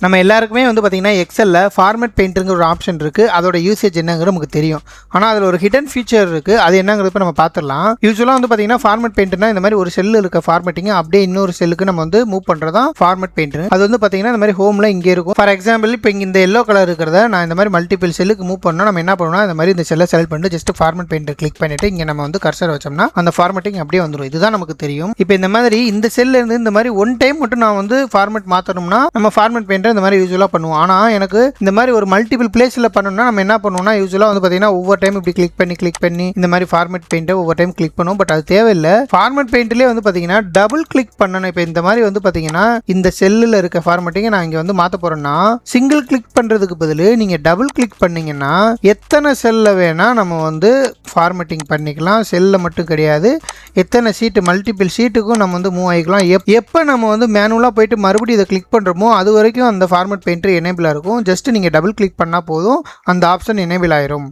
நம்ம எல்லாருக்குமே வந்து பார்த்தீங்கன்னா எக்ஸலில் ஃபார்மேட் பெயிண்ட்டுங்கிற ஒரு ஆப்ஷன் இருக்குது. அதோட யூசேஜ் என்னங்கிறது நமக்கு தெரியும். ஆனால் அதில் ஒரு ஹிடன் ஃபீச்சர் இருக்குது. அது என்னங்கிறத நம்ம பார்த்துடலாம். யூஸ்வலாக வந்து பார்த்தீங்கன்னா ஃபார்மேட் பெயிண்ட்னா இந்த மாதிரி ஒரு செல்லு இருக்க ஃபார்மேட்டிங் அப்படியே இன்னொரு செல்லுக்கு நம்ம வந்து மூவ் பண்ணுறதா ஃபார்மேட் பெயிண்ட். அது வந்து பார்த்தீங்கன்னா இந்த மாதிரி ஹோமில் இங்கே இருக்கும். ஃபார் எக்ஸாம்பிள் இப்போ இங்கே இந்த எல்லோ கலர் இருக்கிறத நான் இந்த மாதிரி மல்டிபிள் செல்லுக்கு மூவ் பண்ணோம். நம்ம என்ன பண்ணணும், இந்த மாதிரி இந்த செல்லை செலக்ட் பண்ணிட்டு ஜஸ்ட் ஃபார்மேட் பெயிண்ட் கிளிக் பண்ணிட்டு இங்கே நம்ம வந்து கர்சர் வச்சோம்னா அந்த ஃபார்மேட்டிங் அப்படியே வந்துடும். இதுதான் நமக்கு தெரியும். இப்போ இந்த மாதிரி இந்த செல்ல இருந்து இந்த மாதிரி ஒன் டைம் மட்டும் நான் வந்து ஃபார்மேட் மாற்றணும்னா நம்ம ஃபார்மேட் பெயிண்ட் இந்த மாதிரி யூஸ்வலாக பண்ணுவோம். ஆனால் எனக்கு இந்த மாதிரி ஒரு மல்டிபிள் பிளேஸில் பண்ணணும்னா நம்ம என்ன பண்ணுவோம்னா யூஸ்வலாக வந்து பார்த்தீங்கன்னா ஒவ்வொரு டைம் இப்படி கிளிக் பண்ணி இந்த மாதிரி ஃபார்மேட் பெயிண்ட்டை ஒவ்வொரு டைம் கிளிக் பண்ணுவோம். பட் அது தேவையில்லை. ஃபார்மேட் பெயிண்ட்லேயே வந்து பார்த்தீங்கன்னா டபுள் கிளிக் பண்ணணும். இப்போ இந்த மாதிரி வந்து பார்த்தீங்கன்னா இந்த செல்லில் இருக்க ஃபார்மேட்டிங்கை நான் இங்கே வந்து மாற்ற போகிறேன்னா சிங்கிள் கிளிக் பண்ணுறதுக்கு பதில் நீங்கள் டபுள் கிளிக் பண்ணீங்கன்னா எத்தனை செல்லில் வேணால் நம்ம வந்து ஃபார்மேட்டிங் பண்ணிக்கலாம். செல்லில் மட்டும் கிடையாது, எத்தனை சீட்டு மல்டிபிள் சீட்டுக்கும் நம்ம வந்து மூவ் ஆகிக்கலாம். எப்போ நம்ம வந்து மேனுவலாக போயிட்டு மறுபடியும் இதை கிளிக் பண்ணுறோமோ அது வரைக்கும் அந்த ஃபார்மேட் பெயிண்டர் எனேபிளாக இருக்கும். ஜஸ்ட் நீங்கள் டபுள் கிளிக் பண்ணால் போதும், அந்த ஆப்ஷன் எனேபிள் ஆயிரும்.